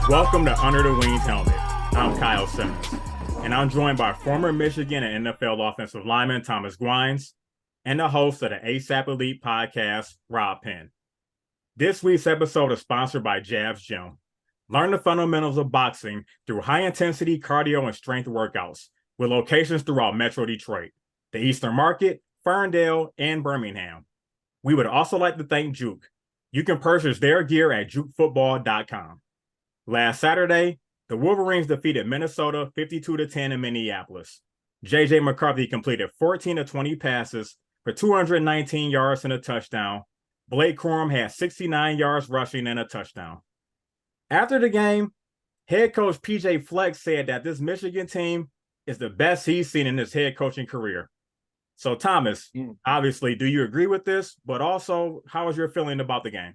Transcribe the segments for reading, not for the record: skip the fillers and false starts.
Welcome to Under the Wings Helmet. I'm Kyle Simmons, and I'm joined by former Michigan and NFL offensive lineman Thomas Guynes and the host of the ASAP Elite podcast, Rob Penn. This week's episode is sponsored by Javs Gym. Learn the fundamentals of boxing through high-intensity cardio and strength workouts with locations throughout Metro Detroit, the Eastern Market, Ferndale, and Birmingham. We would also like to thank Juke. You can purchase their gear at jukefootball.com. Last Saturday, the Wolverines defeated Minnesota 52-10 in Minneapolis. J.J. McCarthy completed 14 of 20 passes for 219 yards and a touchdown. Blake Corum had 69 yards rushing and a touchdown. After the game, head coach P.J. Fleck said that this Michigan team is the best he's seen in his head coaching career. So, Thomas, obviously, do you agree with this? But also, how is your feeling about the game?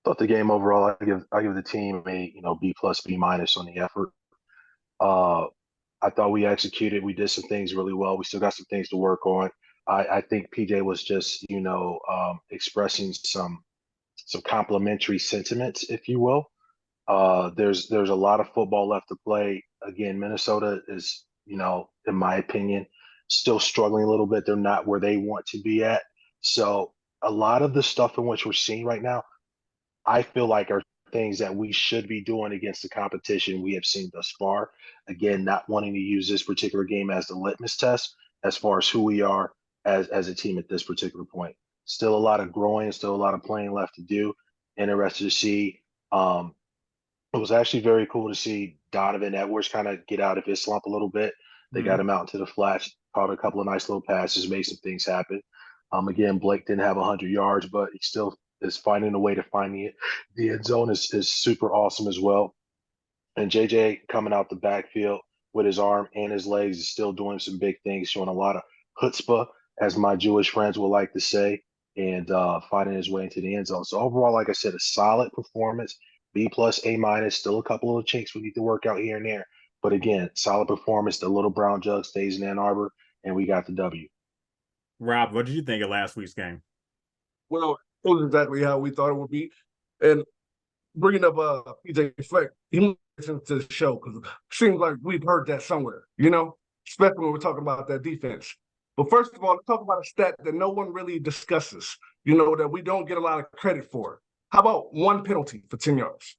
Thought the game overall, I give the team a B+, B- on the effort. I thought we executed. We did some things really well. We still got some things to work on. I think PJ was just expressing some complimentary sentiments, if you will. There's a lot of football left to play. Again, Minnesota is in my opinion still struggling a little bit. They're not where they want to be at. So a lot of the stuff in which we're seeing right now, I feel like are things that we should be doing against the competition we have seen thus far. Again, not wanting to use this particular game as the litmus test as far as who we are as a team at this particular point. Still a lot of growing, still a lot of playing left to do. Interested to see. It was actually very cool to see Donovan Edwards kind of get out of his slump a little bit. They got him out into the flats, caught a couple of nice little passes, made some things happen. Again, Blake didn't have 100 yards, but he still is finding a way to find the end zone is super awesome as well. And JJ coming out the backfield with his arm and his legs is still doing some big things, showing a lot of chutzpah, as my Jewish friends would like to say, and finding his way into the end zone. So overall, like I said, a solid performance, B+, A-, still a couple of chinks we need to work out here and there. But again, solid performance. The little brown jug stays in Ann Arbor, and we got the W. Rob, what did you think of last week's game? Well, it was exactly how we thought it would be. And bringing up PJ Fleck, he listened to the show because it seems like we've heard that somewhere, especially when we're talking about that defense. But first of all, let's talk about a stat that no one really discusses, that we don't get a lot of credit for. How about one penalty for 10 yards?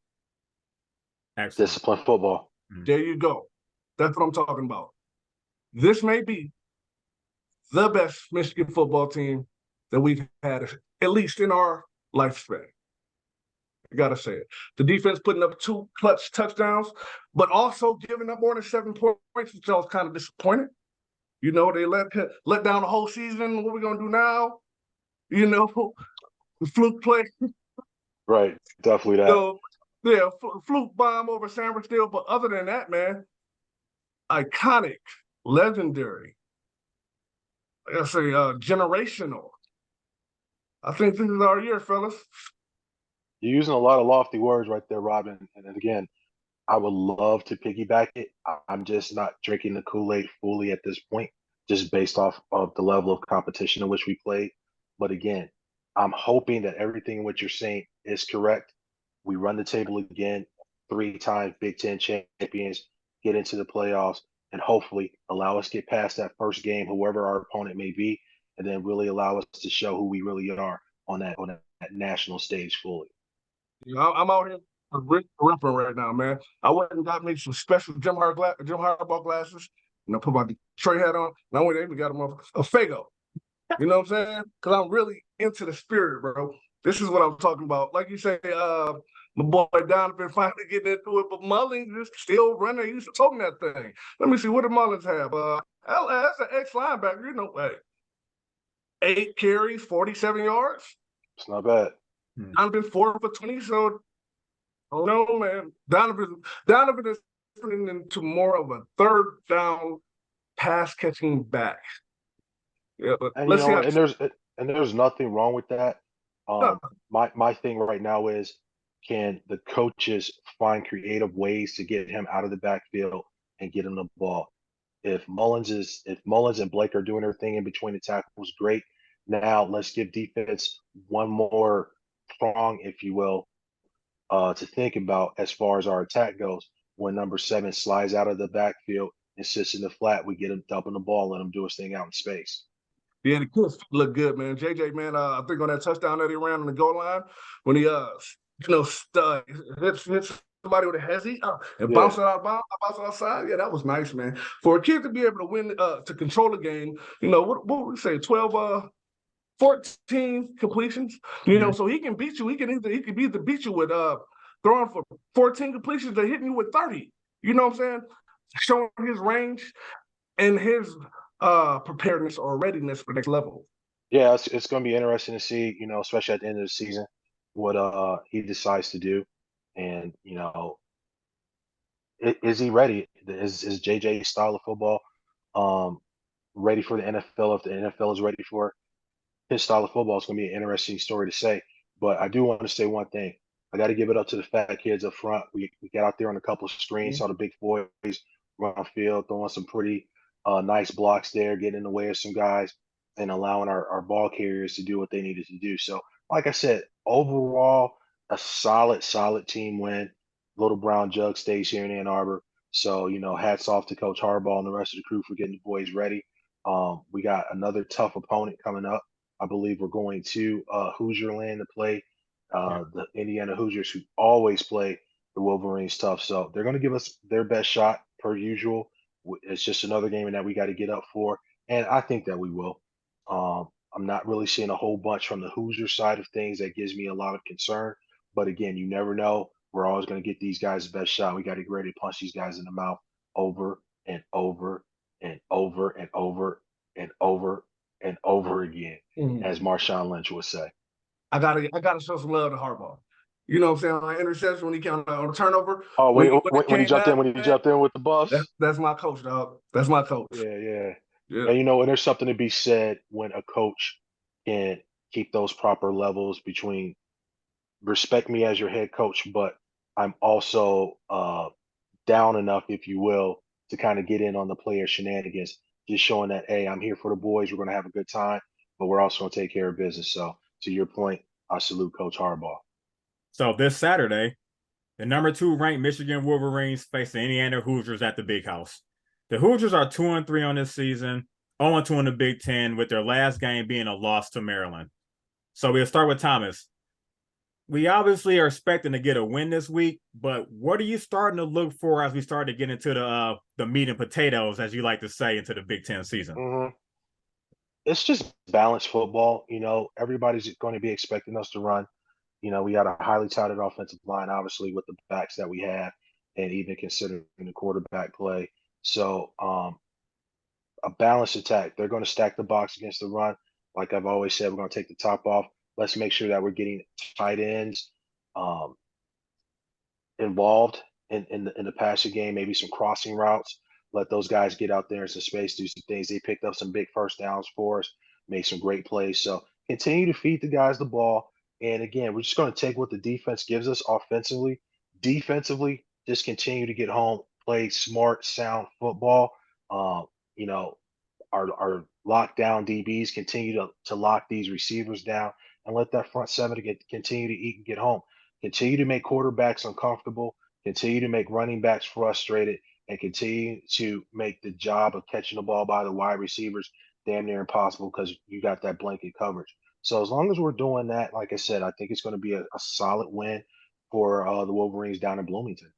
Excellent. Discipline football. There you go. That's what I'm talking about. This may be the best Michigan football team that we've had, at least in our lifespan. I got to say it. The defense putting up 2 clutch touchdowns, but also giving up more than 7 points, which I was kind of disappointed. They let down the whole season. What are we going to do now? The fluke play. Right, definitely that. So, yeah, fluke bomb over San Francisco. But other than that, man, iconic, legendary, like I say, generational. I think this is our year, fellas. You're using a lot of lofty words right there, Robin. And again, I would love to piggyback it. I'm just not drinking the Kool-Aid fully at this point, just based off of the level of competition in which we played. But again, I'm hoping that everything in what you're saying is correct. We run the table again, 3-time Big Ten champions, get into the playoffs, and hopefully allow us to get past that first game, whoever our opponent may be, and then really allow us to show who we really are on that national stage fully. I'm out here ripping right now, man. I went and got me some special Jim Harbaugh glasses. Put my Detroit hat on. And I went and got him a Fago. You know what I'm saying? Because I'm really into the spirit, bro. This is what I'm talking about. Like you say, my boy Donovan finally getting into it, but Mullins is still running. He's talking that thing. Let me see, what did Mullins have? That's an ex-linebacker. 8 carries, 47 yards. It's not bad. Donovan 4 for 20, so no, man. Donovan is turning into more of a third down pass catching back. Yeah, but And let's see. There's nothing wrong with that. My thing right now is, can the coaches find creative ways to get him out of the backfield and get him the ball? If Mullins and Blake are doing their thing in between the tackles, great. Now let's give defense one more prong, if you will, to think about as far as our attack goes. When number 7 slides out of the backfield and sits in the flat, we get him dumping the ball, let him do his thing out in space. Yeah, the kids look good, man. JJ, man, I think on that touchdown that he ran on the goal line, when he, hits somebody with a hezzy and bounce it outside. Yeah, that was nice, man. For a kid to be able to win, to control the game, what would we say, 12, 14 completions, so he can beat you. He can either beat you with throwing for 14 completions or hitting you with 30. You know what I'm saying? Showing his range and his preparedness or readiness for the next level. Yeah, it's going to be interesting to see, especially at the end of the season, what he decides to do, and is he ready? Is JJ's style of football ready for the NFL? If the NFL is ready for his style of football, it's going to be an interesting story to say. But I do want to say one thing. I got to give it up to the fat kids up front. We got out there on a couple of screens, saw the big boys run on field, throwing some pretty nice blocks there, getting in the way of some guys, and allowing our ball carriers to do what they needed to do. So, like I said, overall, a solid team win. Little Brown Jug stays here in Ann Arbor. So, hats off to Coach Harbaugh and the rest of the crew for getting the boys ready. We got another tough opponent coming up. I believe we're going to Hoosier Land to play the Indiana Hoosiers, who always play the Wolverines tough. So they're going to give us their best shot per usual. It's just another game that we got to get up for, and I think that we will. I'm not really seeing a whole bunch from the Hoosier side of things that gives me a lot of concern. But again, you never know. We're always going to get these guys the best shot. We got to get ready to punch these guys in the mouth over and over and over and over and over and over again, as Marshawn Lynch would say. I gotta show some love to Harbaugh. You know what I'm saying? On interception when he came on a turnover. Oh, when he jumped in with the Buffs. That's my coach, dog. That's my coach. Yeah. And and there's something to be said when a coach can keep those proper levels between respect me as your head coach, but I'm also down enough, if you will, to kind of get in on the player shenanigans, just showing that, hey, I'm here for the boys. We're going to have a good time, but we're also going to take care of business. So to your point, I salute Coach Harbaugh. So this Saturday, the number 2 ranked Michigan Wolverines face the Indiana Hoosiers at the Big House. The Hoosiers are 2-3 on this season, 0-2 in the Big Ten, with their last game being a loss to Maryland. So we'll start with Thomas. We obviously are expecting to get a win this week, but what are you starting to look for as we start to get into the meat and potatoes, as you like to say, into the Big Ten season? Mm-hmm. It's just balanced football. Everybody's going to be expecting us to run. We got a highly touted offensive line, obviously, with the backs that we have, and even considering the quarterback play. So a balanced attack. They're going to stack the box against the run. Like I've always said, we're going to take the top off. Let's make sure that we're getting tight ends involved in the passing game, maybe some crossing routes. Let those guys get out there in some space, do some things. They picked up some big first downs for us, made some great plays. So continue to feed the guys the ball. And again, we're just going to take what the defense gives us offensively. Defensively, just continue to get home, play smart, sound football. Our lockdown DBs continue to lock these receivers down and let that front 7 continue to eat and get home. Continue to make quarterbacks uncomfortable, continue to make running backs frustrated, and continue to make the job of catching the ball by the wide receivers damn near impossible because you got that blanket coverage. So as long as we're doing that, like I said, I think it's going to be a solid win for the Wolverines down in Bloomington.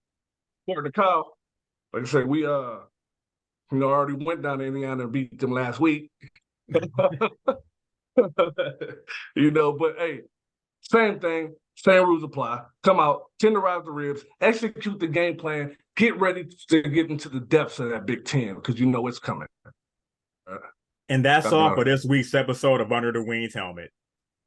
For the Kyle, like I said, we already went down to Indiana and beat them last week. But hey, same thing, same rules apply. Come out, tenderize the ribs, execute the game plan, get ready to get into the depths of that Big Ten because it's coming. And that's all for this week's episode of Under the Wings Helmet.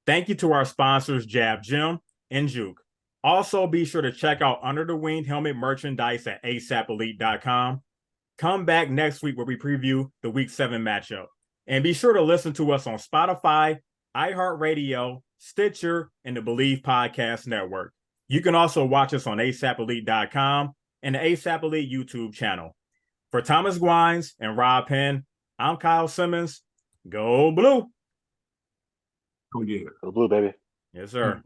Thank you to our sponsors, Jab Gym and Juke. Also, be sure to check out Under the Wing Helmet merchandise at asapelite.com. Come back next week where we preview the Week 7 matchup. And be sure to listen to us on Spotify, iHeartRadio, Stitcher, and the Believe Podcast Network. You can also watch us on asapelite.com and the ASAP Elite YouTube channel. For Thomas Guynes and Rob Penn, I'm Kyle Simmons. Go Blue! Oh yeah. Go Blue, baby. Yes, sir.